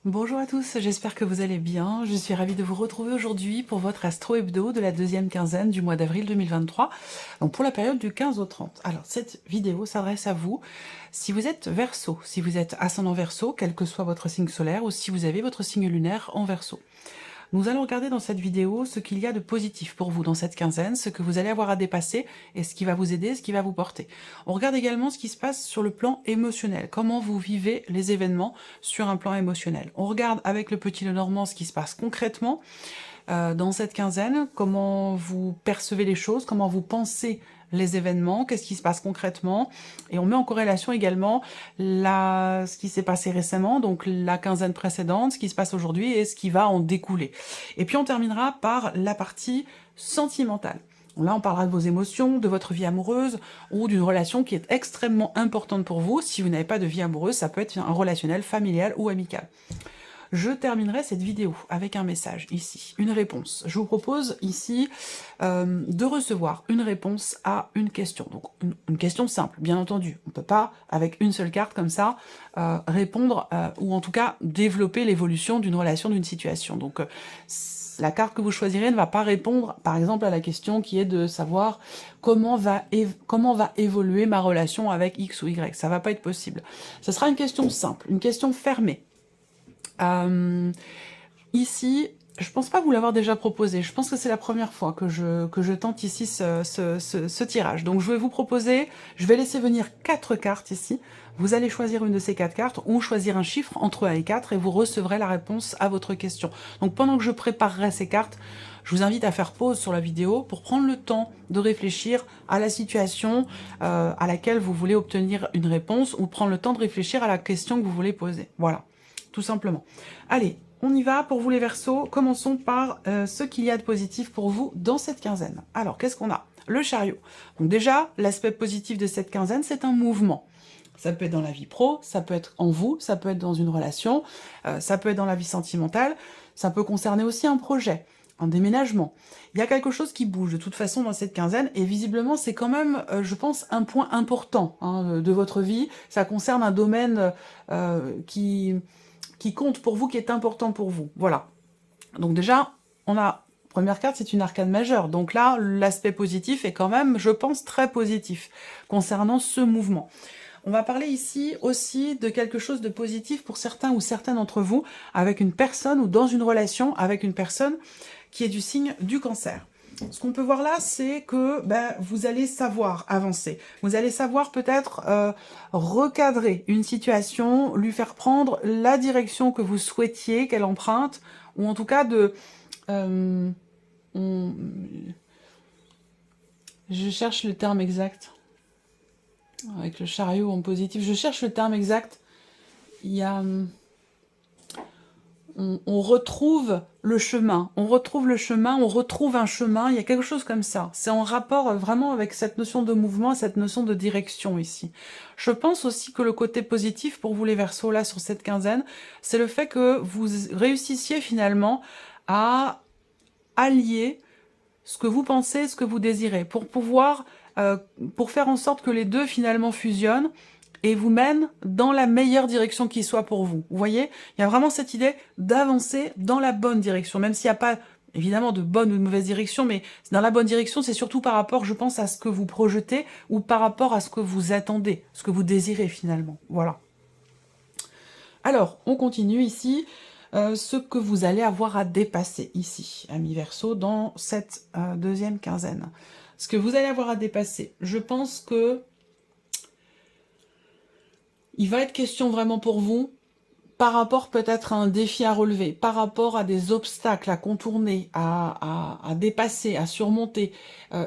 Bonjour à tous, j'espère que vous allez bien. Je suis ravie de vous retrouver aujourd'hui pour votre Astro Hebdo de la deuxième quinzaine du mois d'avril 2023, donc pour la période du 15 au 30. Alors cette vidéo s'adresse à vous si vous êtes Verseau, si vous êtes ascendant Verseau, quel que soit votre signe solaire, ou si vous avez votre signe lunaire en Verseau. Nous allons regarder dans cette vidéo ce qu'il y a de positif pour vous dans cette quinzaine, ce que vous allez avoir à dépasser et ce qui va vous aider, ce qui va vous porter. On regarde également ce qui se passe sur le plan émotionnel, comment vous vivez les événements sur un plan émotionnel. On regarde avec le petit Lenormand ce qui se passe concrètement dans cette quinzaine, comment vous percevez les choses, comment vous pensez les événements, qu'est-ce qui se passe concrètement, et on met en corrélation également ce qui s'est passé récemment, donc la quinzaine précédente, ce qui se passe aujourd'hui et ce qui va en découler. Et puis on terminera par la partie sentimentale. Là, on parlera de vos émotions, de votre vie amoureuse ou d'une relation qui est extrêmement importante pour vous. Si vous n'avez pas de vie amoureuse, ça peut être un relationnel, familial ou amical. Je terminerai cette vidéo avec un message ici, une réponse. Je vous propose ici de recevoir une réponse à une question. Donc une question simple, bien entendu. On ne peut pas, avec une seule carte comme ça, répondre ou en tout cas développer l'évolution d'une relation, d'une situation. Donc la carte que vous choisirez ne va pas répondre, par exemple, à la question qui est de savoir comment va évoluer ma relation avec X ou Y. Ça va pas être possible. Ce sera une question simple, une question fermée. Ici, je pense pas vous l'avoir déjà proposé. Je pense que c'est la première fois que je tente ici ce tirage. Donc je vais vous proposer, je vais laisser venir 4 cartes ici. Vous allez choisir une de ces 4 cartes ou choisir un chiffre entre 1 et 4 et vous recevrez la réponse à votre question. Donc pendant que je préparerai ces cartes, je vous invite à faire pause sur la vidéo pour prendre le temps de réfléchir à la situation à laquelle vous voulez obtenir une réponse ou prendre le temps de réfléchir à la question que vous voulez poser. Voilà, tout simplement. Allez, on y va pour vous les Verseaux. Commençons par ce qu'il y a de positif pour vous dans cette quinzaine. Alors, qu'est-ce qu'on a? Le chariot. Donc déjà, l'aspect positif de cette quinzaine, c'est un mouvement. Ça peut être dans la vie pro, ça peut être en vous, ça peut être dans une relation, ça peut être dans la vie sentimentale, ça peut concerner aussi un projet, un déménagement. Il y a quelque chose qui bouge de toute façon dans cette quinzaine, et visiblement c'est quand même, je pense, un point important de votre vie. Ça concerne un domaine qui compte pour vous, qui est important pour vous. Voilà. Donc déjà, on a... Première carte, c'est une arcane majeure. Donc là, l'aspect positif est quand même, je pense, très positif concernant ce mouvement. On va parler ici aussi de quelque chose de positif pour certains ou certaines d'entre vous, avec une personne ou dans une relation avec une personne qui est du signe du Cancer. Ce qu'on peut voir là, c'est que vous allez savoir avancer. Vous allez savoir peut-être recadrer une situation, lui faire prendre la direction que vous souhaitiez qu'elle emprunte, ou en tout cas de... je cherche le terme exact. Avec le chariot en positif, je cherche le terme exact. Il y a... on retrouve le chemin, on retrouve le chemin, on retrouve un chemin, il y a quelque chose comme ça. C'est en rapport vraiment avec cette notion de mouvement, cette notion de direction ici. Je pense aussi que le côté positif pour vous les Verseaux là sur cette quinzaine, c'est le fait que vous réussissiez finalement à allier ce que vous pensez, ce que vous désirez, pour pouvoir, pour faire en sorte que les deux finalement fusionnent et vous mènent dans la meilleure direction qui soit pour vous. Vous voyez, il y a vraiment cette idée d'avancer dans la bonne direction, même s'il n'y a pas évidemment de bonne ou de mauvaise direction, mais dans la bonne direction, c'est surtout par rapport, je pense, à ce que vous projetez ou par rapport à ce que vous attendez, ce que vous désirez finalement. Voilà. Alors, on continue ici. Ce que vous allez avoir à dépasser ici, amis Verseau, dans cette deuxième quinzaine. Ce que vous allez avoir à dépasser, je pense que il va être question vraiment pour vous, par rapport peut-être à un défi à relever, par rapport à des obstacles à contourner, à dépasser, à surmonter,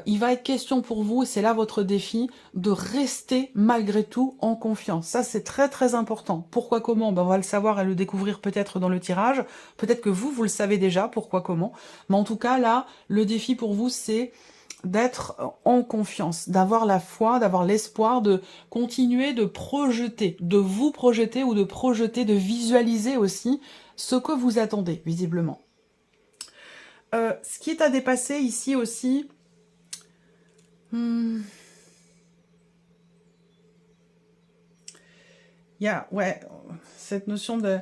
il va être question pour vous, et c'est là votre défi, de rester malgré tout en confiance. Ça, c'est très très important. Pourquoi, comment? On va le savoir et le découvrir peut-être dans le tirage. Peut-être que vous le savez déjà, pourquoi, comment. Mais en tout cas, là, le défi pour vous, c'est d'être en confiance, d'avoir la foi, d'avoir l'espoir, de continuer de projeter, de vous projeter ou de projeter, de visualiser aussi ce que vous attendez, visiblement. Ce qui est à dépasser ici aussi, il y a, ouais, cette notion de...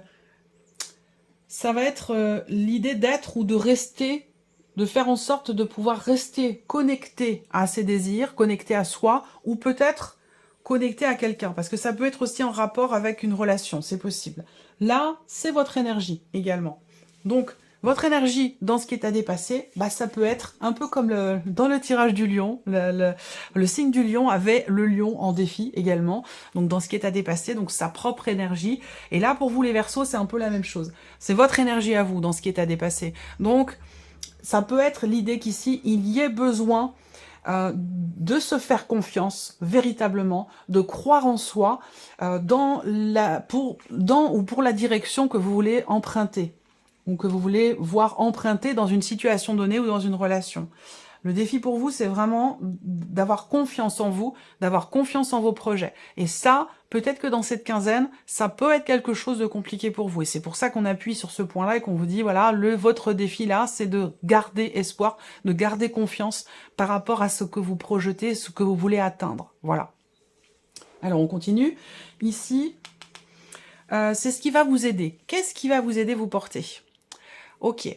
ça va être l'idée d'être ou de rester, de faire en sorte de pouvoir rester connecté à ses désirs, connecté à soi, ou peut-être connecté à quelqu'un, parce que ça peut être aussi en rapport avec une relation, c'est possible. Là, c'est votre énergie également. Donc, votre énergie dans ce qui est à dépasser, bah, ça peut être un peu comme dans le tirage du lion, le signe du lion avait le lion en défi également, donc dans ce qui est à dépasser, donc sa propre énergie. Et là, pour vous les Verseaux, c'est un peu la même chose. C'est votre énergie à vous dans ce qui est à dépasser. Donc, ça peut être l'idée qu'ici, il y ait besoin de se faire confiance véritablement, de croire en soi dans ou pour la direction que vous voulez emprunter ou que vous voulez voir emprunter dans une situation donnée ou dans une relation. Le défi pour vous, c'est vraiment d'avoir confiance en vous, d'avoir confiance en vos projets. Et ça, peut-être que dans cette quinzaine, ça peut être quelque chose de compliqué pour vous. Et c'est pour ça qu'on appuie sur ce point-là et qu'on vous dit, voilà, votre défi là, c'est de garder espoir, de garder confiance par rapport à ce que vous projetez, ce que vous voulez atteindre. Voilà. Alors, on continue. Ici, c'est ce qui va vous aider. Qu'est-ce qui va vous aider vous porter? Ok.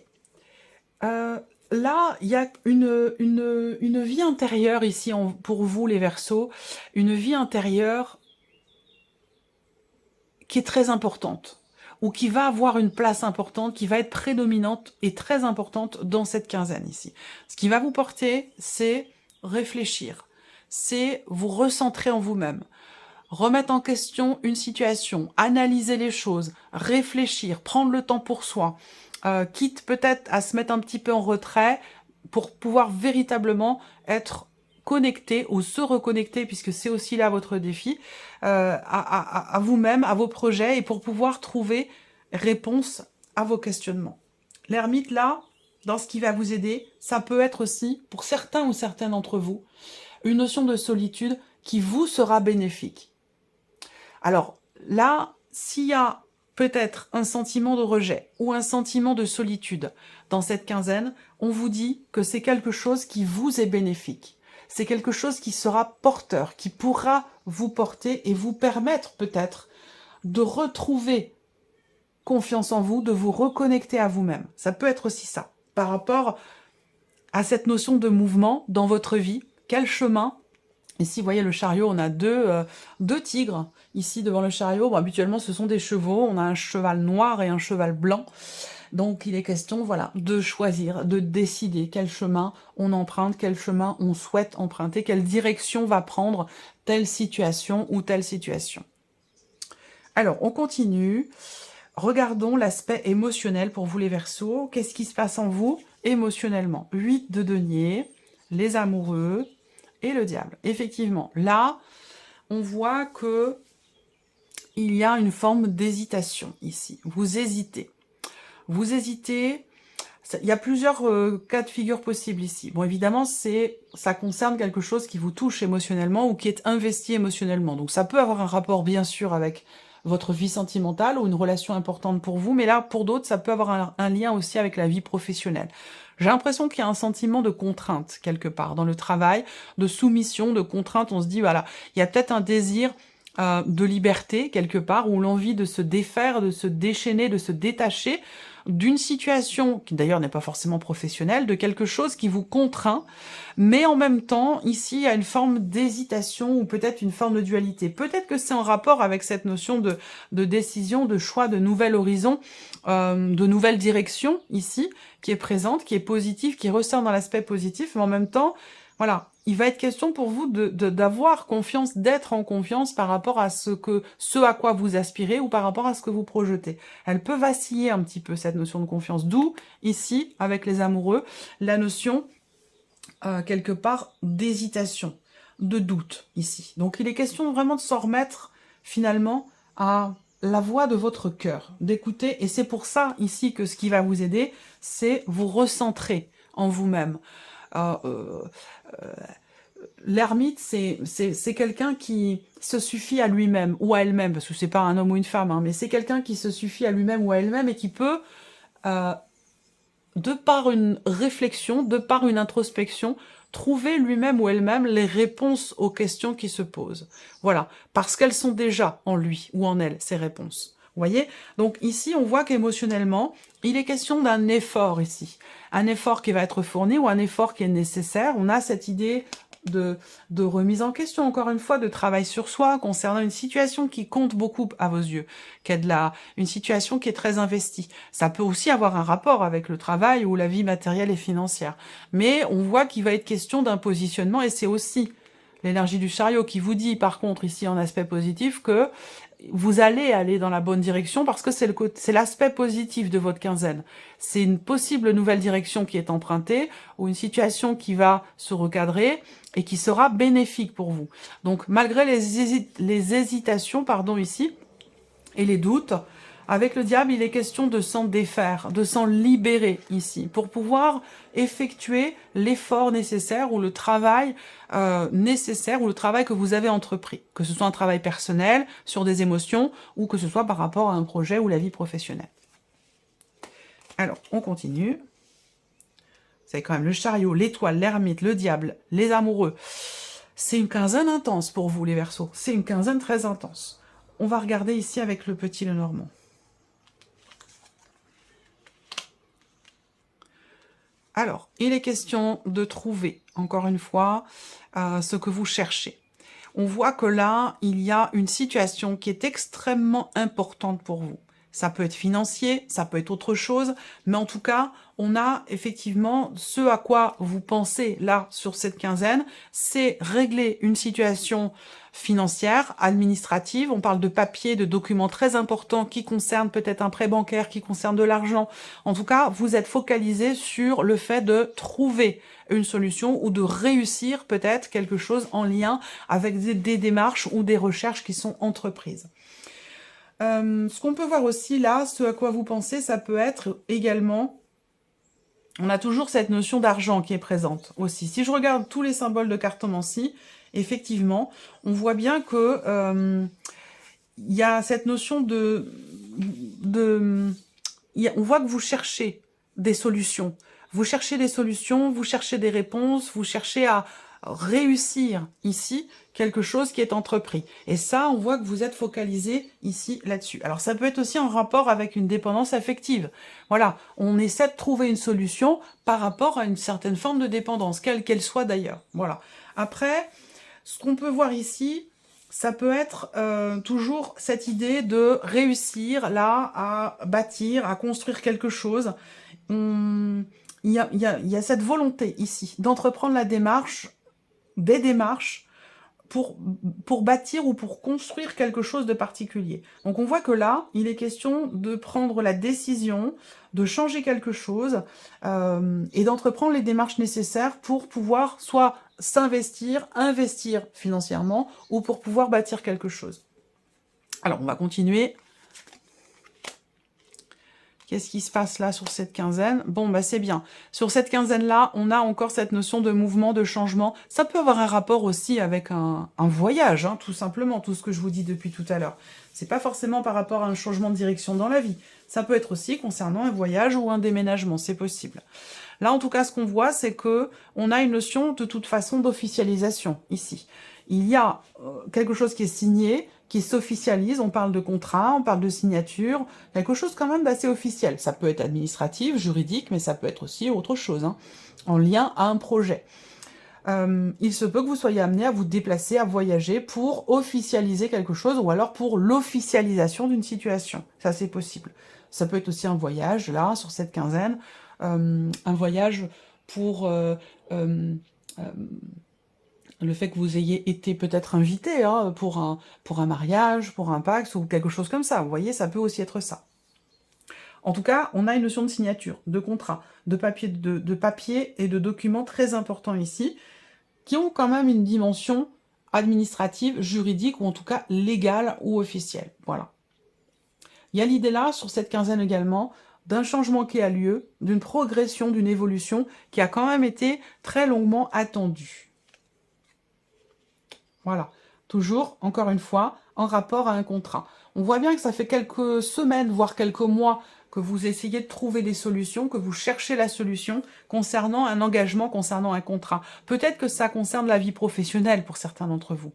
Là, il y a une vie intérieure ici pour vous, les Verseaux, une vie intérieure qui est très importante, ou qui va avoir une place importante, qui va être prédominante et très importante dans cette quinzaine ici. Ce qui va vous porter, c'est réfléchir, c'est vous recentrer en vous-même, remettre en question une situation, analyser les choses, réfléchir, prendre le temps pour soi, quitte peut-être à se mettre un petit peu en retrait pour pouvoir véritablement être connecté ou se reconnecter, puisque c'est aussi là votre défi, à vous-même, à vos projets, et pour pouvoir trouver réponse à vos questionnements. L'ermite, là, dans ce qui va vous aider, ça peut être aussi, pour certains ou certaines d'entre vous, une notion de solitude qui vous sera bénéfique. Alors là, s'il y a peut-être un sentiment de rejet ou un sentiment de solitude dans cette quinzaine, on vous dit que c'est quelque chose qui vous est bénéfique. C'est quelque chose qui sera porteur, qui pourra vous porter et vous permettre peut-être de retrouver confiance en vous, de vous reconnecter à vous-même. Ça peut être aussi ça, par rapport à cette notion de mouvement dans votre vie. Quel chemin? Ici, vous voyez le chariot, on a deux tigres ici devant le chariot. Bon, habituellement, ce sont des chevaux. On a un cheval noir et un cheval blanc. Donc, il est question, voilà, de choisir, de décider quel chemin on emprunte, quel chemin on souhaite emprunter, quelle direction va prendre telle situation ou telle situation. Alors, on continue. Regardons l'aspect émotionnel pour vous les Verseaux. Qu'est-ce qui se passe en vous émotionnellement? 8 de denier, les amoureux et le diable. Effectivement, là, on voit que il y a une forme d'hésitation ici. Vous hésitez. Vous hésitez. Il y a plusieurs cas de figure possibles ici. Bon, évidemment, ça concerne quelque chose qui vous touche émotionnellement ou qui est investi émotionnellement. Donc, ça peut avoir un rapport, bien sûr, avec votre vie sentimentale ou une relation importante pour vous, mais là, pour d'autres, ça peut avoir un lien aussi avec la vie professionnelle. J'ai l'impression qu'il y a un sentiment de contrainte, quelque part, dans le travail, de soumission, de contrainte. On se dit, voilà, il y a peut-être un désir de liberté, quelque part, ou l'envie de se défaire, de se déchaîner, de se détacher d'une situation, qui d'ailleurs n'est pas forcément professionnelle, de quelque chose qui vous contraint, mais en même temps, ici, il y a une forme d'hésitation ou peut-être une forme de dualité. Peut-être que c'est en rapport avec cette notion de décision, de choix, de nouvel horizon, de nouvelle direction, ici, qui est présente, qui est positive, qui ressort dans l'aspect positif, mais en même temps, voilà, il va être question pour vous d'avoir confiance, d'être en confiance par rapport à ce à quoi vous aspirez ou par rapport à ce que vous projetez. Elle peut vaciller un petit peu, cette notion de confiance. D'où, ici, avec les amoureux, la notion, quelque part, d'hésitation, de doute, ici. Donc, il est question vraiment de s'en remettre, finalement, à la voix de votre cœur, d'écouter. Et c'est pour ça, ici, que ce qui va vous aider, c'est vous recentrer en vous-même. L'ermite, c'est quelqu'un qui se suffit à lui-même ou à elle-même, parce que c'est pas un homme ou une femme, hein, mais c'est quelqu'un qui se suffit à lui-même ou à elle-même et qui peut, de par une réflexion, de par une introspection, trouver lui-même ou elle-même les réponses aux questions qui se posent. Voilà, parce qu'elles sont déjà en lui ou en elle, ces réponses. Vous voyez? Donc ici, on voit qu'émotionnellement, il est question d'un effort ici. Un effort qui va être fourni ou un effort qui est nécessaire. On a cette idée de remise en question, encore une fois, de travail sur soi concernant une situation qui compte beaucoup à vos yeux, qui est une situation qui est très investie. Ça peut aussi avoir un rapport avec le travail ou la vie matérielle et financière. Mais on voit qu'il va être question d'un positionnement et c'est aussi l'énergie du chariot qui vous dit, par contre, ici en aspect positif, que vous allez aller dans la bonne direction parce que c'est l'aspect positif de votre quinzaine. C'est une possible nouvelle direction qui est empruntée ou une situation qui va se recadrer et qui sera bénéfique pour vous. Donc, malgré les hésitations, pardon, ici, et les doutes, avec le diable, il est question de s'en défaire, de s'en libérer ici, pour pouvoir effectuer l'effort nécessaire ou le travail nécessaire ou le travail que vous avez entrepris, que ce soit un travail personnel, sur des émotions, ou que ce soit par rapport à un projet ou la vie professionnelle. Alors, on continue. Vous avez quand même le chariot, l'étoile, l'ermite, le diable, les amoureux. C'est une quinzaine intense pour vous, les Verseaux. C'est une quinzaine très intense. On va regarder ici avec le petit Lenormand. Alors, il est question de trouver, encore une fois, ce que vous cherchez. On voit que là, il y a une situation qui est extrêmement importante pour vous. Ça peut être financier, ça peut être autre chose, mais en tout cas, on a effectivement ce à quoi vous pensez là sur cette quinzaine, c'est régler une situation financière, administrative. On parle de papiers, de documents très importants qui concernent peut-être un prêt bancaire, qui concernent de l'argent. En tout cas, vous êtes focalisé sur le fait de trouver une solution ou de réussir peut-être quelque chose en lien avec des démarches ou des recherches qui sont entreprises. Ce qu'on peut voir aussi là, ce à quoi vous pensez, ça peut être également, on a toujours cette notion d'argent qui est présente aussi. Si je regarde tous les symboles de cartomancie, effectivement, on voit bien que il y a cette notion on voit que vous cherchez des solutions. Vous cherchez des solutions, vous cherchez des réponses, vous cherchez à réussir ici quelque chose qui est entrepris. Et ça, on voit que vous êtes focalisé ici là-dessus. Alors ça peut être aussi en rapport avec une dépendance affective. Voilà, on essaie de trouver une solution par rapport à une certaine forme de dépendance, quelle qu'elle soit d'ailleurs. Voilà. Après, ce qu'on peut voir ici, ça peut être toujours cette idée de réussir là à bâtir, à construire quelque chose. Il y a cette volonté ici d'entreprendre des démarches pour bâtir ou pour construire quelque chose de particulier. Donc on voit que là, il est question de prendre la décision, de changer quelque chose et d'entreprendre les démarches nécessaires pour pouvoir soit s'investir, investir financièrement ou pour pouvoir bâtir quelque chose. Alors on va continuer. Qu'est-ce qui se passe là sur cette quinzaine? Bon, bah c'est bien. Sur cette quinzaine-là, on a encore cette notion de mouvement, de changement. Ça peut avoir un rapport aussi avec un voyage, hein, tout simplement, tout ce que je vous dis depuis tout à l'heure. C'est pas forcément par rapport à un changement de direction dans la vie. Ça peut être aussi concernant un voyage ou un déménagement, c'est possible. Là, en tout cas, ce qu'on voit, c'est que on a une notion de toute façon d'officialisation ici. Il y a quelque chose qui est signé, qui s'officialise, on parle de contrat, on parle de signature, quelque chose quand même d'assez officiel. Ça peut être administratif, juridique, mais ça peut être aussi autre chose, hein, en lien à un projet. Il se peut que vous soyez amené à vous déplacer, à voyager pour officialiser quelque chose, ou alors pour l'officialisation d'une situation. Ça, c'est possible. Ça peut être aussi un voyage, là, sur cette quinzaine, un voyage pour le fait que vous ayez été peut-être invité hein, pour un mariage, pour un Pacs ou quelque chose comme ça. Vous voyez, ça peut aussi être ça. En tout cas, on a une notion de signature, de contrat, de papier et de documents très importants ici, qui ont quand même une dimension administrative, juridique, ou en tout cas légale ou officielle. Voilà. Il y a l'idée là, sur cette quinzaine également, d'un changement qui a lieu, d'une progression, d'une évolution, qui a quand même été très longuement attendue. Voilà, toujours, encore une fois, en rapport à un contrat. On voit bien que ça fait quelques semaines, voire quelques mois, que vous essayez de trouver des solutions, que vous cherchez la solution concernant un engagement, concernant un contrat. Peut-être que ça concerne la vie professionnelle pour certains d'entre vous.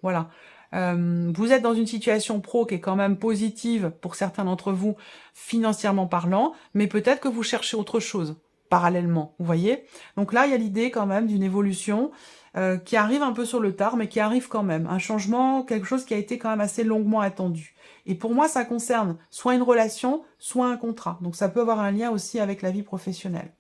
Voilà. Vous êtes dans une situation pro qui est quand même positive pour certains d'entre vous, financièrement parlant, mais peut-être que vous cherchez autre chose parallèlement, vous voyez? Donc là, il y a l'idée quand même d'une évolution qui arrive un peu sur le tard, mais qui arrive quand même. Un changement, quelque chose qui a été quand même assez longuement attendu. Et pour moi, ça concerne soit une relation, soit un contrat. Donc ça peut avoir un lien aussi avec la vie professionnelle.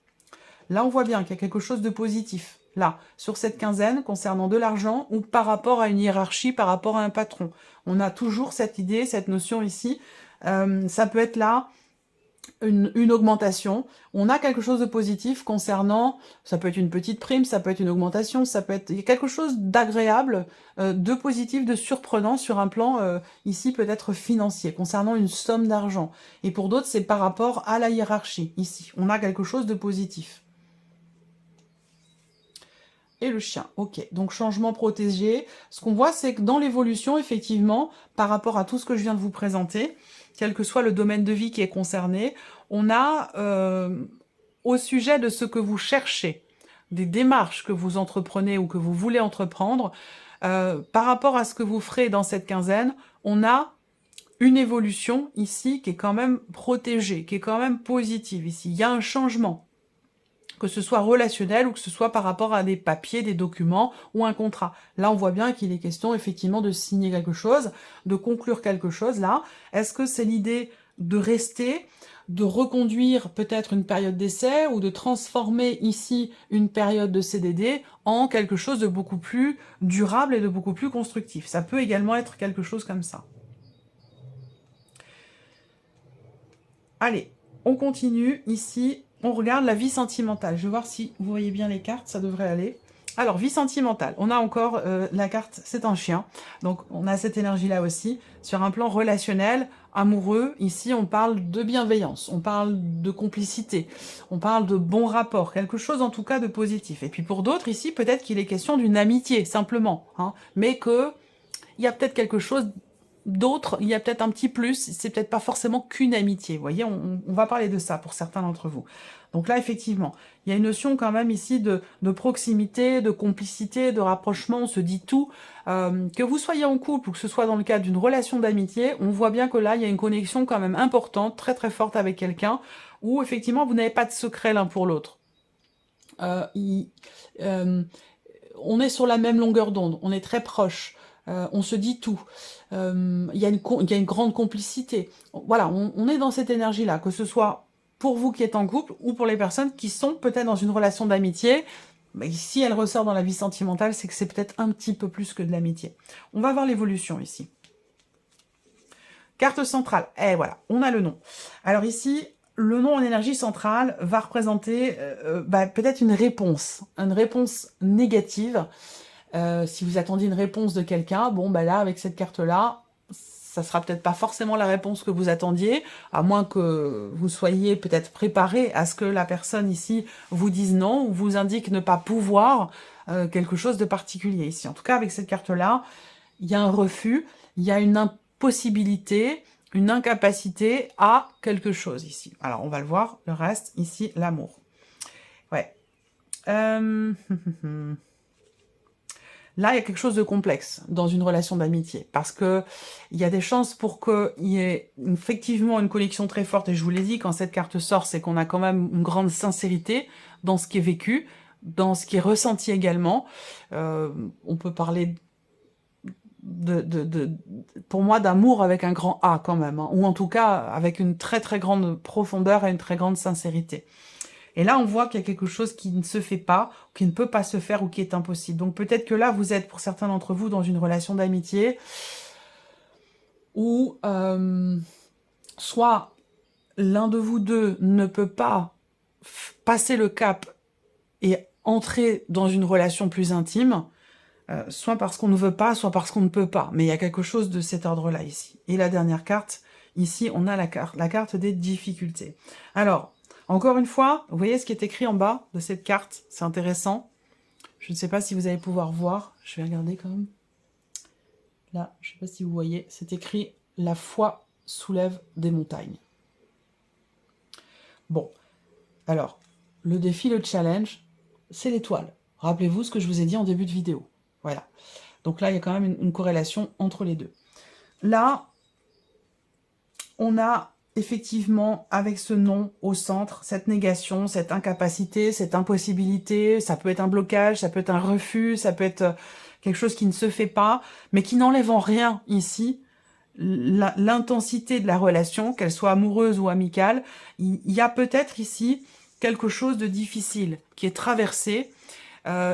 Là, on voit bien qu'il y a quelque chose de positif, là, sur cette quinzaine, concernant de l'argent, ou par rapport à une hiérarchie, par rapport à un patron. On a toujours cette idée, cette notion ici. Ça peut être là une augmentation. On a quelque chose de positif concernant, ça peut être une petite prime, ça peut être une augmentation, ça peut être quelque chose d'agréable, de positif, de surprenant sur un plan, ici peut-être financier, concernant une somme d'argent. Et pour d'autres, c'est par rapport à la hiérarchie, ici. On a quelque chose de positif. Et le chien, ok. Donc changement protégé. Ce qu'on voit, c'est que dans l'évolution, effectivement, par rapport à tout ce que je viens de vous présenter, quel que soit le domaine de vie qui est concerné, on a, au sujet de ce que vous cherchez, des démarches que vous entreprenez ou que vous voulez entreprendre, par rapport à ce que vous ferez dans cette quinzaine, on a une évolution ici qui est quand même protégée, qui est quand même positive ici. Il y a un changement, que ce soit relationnel ou que ce soit par rapport à des papiers, des documents ou un contrat. Là, on voit bien qu'il est question effectivement de signer quelque chose, de conclure quelque chose là. Est-ce que c'est l'idée de rester, de reconduire peut-être une période d'essai ou de transformer ici une période de CDD en quelque chose de beaucoup plus durable et de beaucoup plus constructif? Ça peut également être quelque chose comme ça. Allez, on continue ici. On regarde la vie sentimentale. Je vais voir si vous voyez bien les cartes, ça devrait aller. Alors, vie sentimentale. On a encore la carte, c'est un chien. Donc, on a cette énergie-là aussi. Sur un plan relationnel, amoureux, ici, on parle de bienveillance, on parle de complicité, on parle de bon rapport, quelque chose en tout cas de positif. Et puis pour d'autres, ici, peut-être qu'il est question d'une amitié, simplement. Hein, mais que il y a peut-être quelque chose d'autre, il y a peut-être un petit plus, c'est peut-être pas forcément qu'une amitié, vous voyez, on va parler de ça pour certains d'entre vous. Donc là, effectivement, il y a une notion quand même ici de proximité, de complicité, de rapprochement, on se dit tout. Que vous soyez en couple ou que ce soit dans le cadre d'une relation d'amitié, on voit bien que là, il y a une connexion quand même importante, très très forte avec quelqu'un, où effectivement, vous n'avez pas de secret l'un pour l'autre. On est sur la même longueur d'onde, on est très proches. On se dit tout. Il y a une grande complicité. Voilà, on est dans cette énergie-là, que ce soit pour vous qui êtes en couple ou pour les personnes qui sont peut-être dans une relation d'amitié. Mais si elle ressort dans la vie sentimentale, c'est que c'est peut-être un petit peu plus que de l'amitié. On va voir l'évolution ici. Carte centrale. Et voilà, on a le nom. Alors ici, le nom en énergie centrale va représenter peut-être une réponse négative. Si vous attendiez une réponse de quelqu'un, bon, bah là, avec cette carte-là, ça sera peut-être pas forcément la réponse que vous attendiez, à moins que vous soyez peut-être préparé à ce que la personne ici vous dise non, ou vous indique ne pas pouvoir quelque chose de particulier ici. En tout cas, avec cette carte-là, il y a un refus, il y a une impossibilité, une incapacité à quelque chose ici. Alors, on va le voir, le reste, ici, l'amour. Ouais. Là, il y a quelque chose de complexe dans une relation d'amitié, parce que il y a des chances pour qu'il y ait effectivement une connexion très forte, et je vous l'ai dit, quand cette carte sort, c'est qu'on a quand même une grande sincérité dans ce qui est vécu, dans ce qui est ressenti également. On peut parler pour moi, d'amour avec un grand A quand même, hein, ou en tout cas avec une très très grande profondeur et une très grande sincérité. Et là, on voit qu'il y a quelque chose qui ne se fait pas, qui ne peut pas se faire ou qui est impossible. Donc peut-être que là, vous êtes, pour certains d'entre vous, dans une relation d'amitié où soit l'un de vous deux ne peut pas passer le cap et entrer dans une relation plus intime, soit parce qu'on ne veut pas, soit parce qu'on ne peut pas. Mais il y a quelque chose de cet ordre-là ici. Et la dernière carte, ici, on a la carte des difficultés. Alors, encore une fois, vous voyez ce qui est écrit en bas de cette carte, c'est intéressant. Je ne sais pas si vous allez pouvoir voir, je vais regarder quand même. Là, je ne sais pas si vous voyez, c'est écrit « La foi soulève des montagnes ». Bon, alors, le défi, le challenge, c'est l'étoile. Rappelez-vous ce que je vous ai dit en début de vidéo. Voilà. Donc là, il y a quand même une corrélation entre les deux. Là, on a effectivement, avec ce non au centre, cette négation, cette incapacité, cette impossibilité, ça peut être un blocage, ça peut être un refus, ça peut être quelque chose qui ne se fait pas, mais qui n'enlève en rien ici l'intensité de la relation, qu'elle soit amoureuse ou amicale. Il y a peut-être ici quelque chose de difficile qui est traversé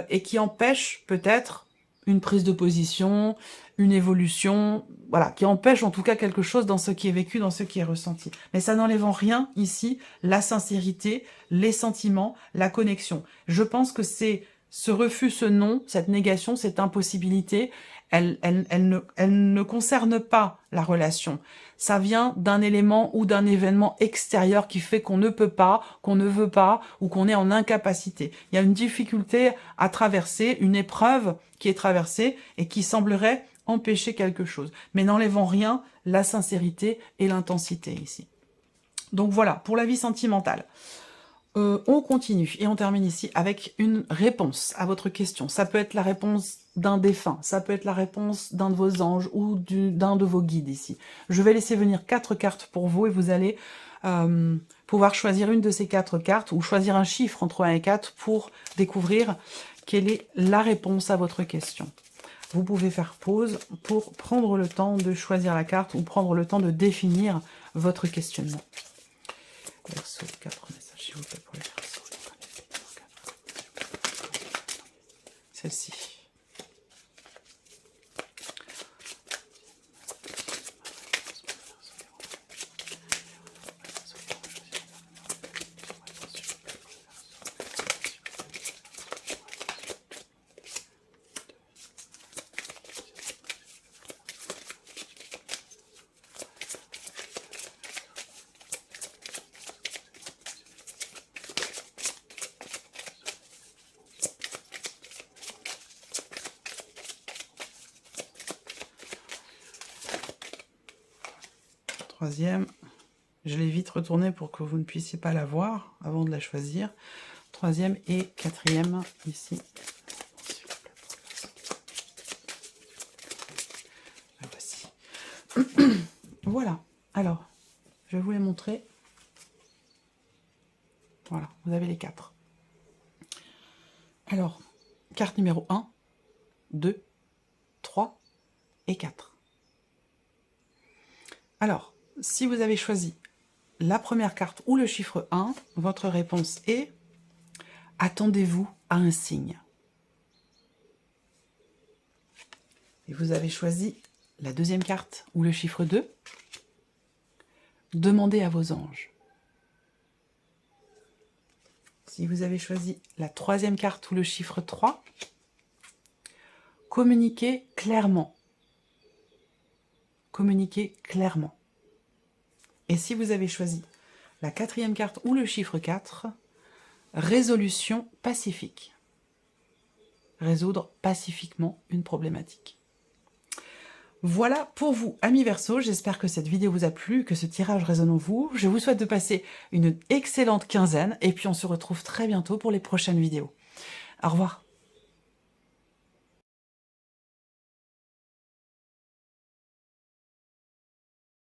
et qui empêche peut-être une prise de position, une évolution, voilà, qui empêche en tout cas quelque chose dans ce qui est vécu, dans ce qui est ressenti. Mais ça n'enlève en rien ici la sincérité, les sentiments, la connexion. Je pense que c'est ce refus, ce non, cette négation, cette impossibilité, elle ne concerne pas la relation. Ça vient d'un élément ou d'un événement extérieur qui fait qu'on ne peut pas, qu'on ne veut pas, ou qu'on est en incapacité. Il y a une difficulté à traverser, une épreuve qui est traversée et qui semblerait empêcher quelque chose, mais n'enlèvant rien la sincérité et l'intensité ici. Donc voilà, pour la vie sentimentale. On continue et on termine ici avec une réponse à votre question. Ça peut être la réponse d'un défunt, ça peut être la réponse d'un de vos anges ou d'un de vos guides ici. Je vais laisser venir 4 cartes pour vous et vous allez pouvoir choisir une de ces 4 cartes ou choisir un chiffre entre 1 et 4 pour découvrir quelle est la réponse à votre question. Vous pouvez faire pause pour prendre le temps de choisir la carte ou prendre le temps de définir votre questionnement. Verseau, 4 messages, s'il vous plaît, pour les verseaux. Celle-ci. Troisième, je l'ai vite retournée pour que vous ne puissiez pas la voir avant de la choisir. Troisième et quatrième ici. La voici. Voilà, alors, je vais vous les montrer. Voilà, vous avez les 4. Alors, carte numéro 1, 2, 3 et 4. Alors, si vous avez choisi la première carte ou le chiffre 1, votre réponse est « Attendez-vous à un signe ». Et vous avez choisi la deuxième carte ou le chiffre 2, « Demandez à vos anges ». Si vous avez choisi la troisième carte ou le chiffre 3, « Communiquez clairement ». Communiquez clairement. Et si vous avez choisi la quatrième carte ou le chiffre 4, résolution pacifique. Résoudre pacifiquement une problématique. Voilà pour vous, amis Verseau. J'espère que cette vidéo vous a plu, que ce tirage résonne en vous. Je vous souhaite de passer une excellente quinzaine et puis on se retrouve très bientôt pour les prochaines vidéos. Au revoir.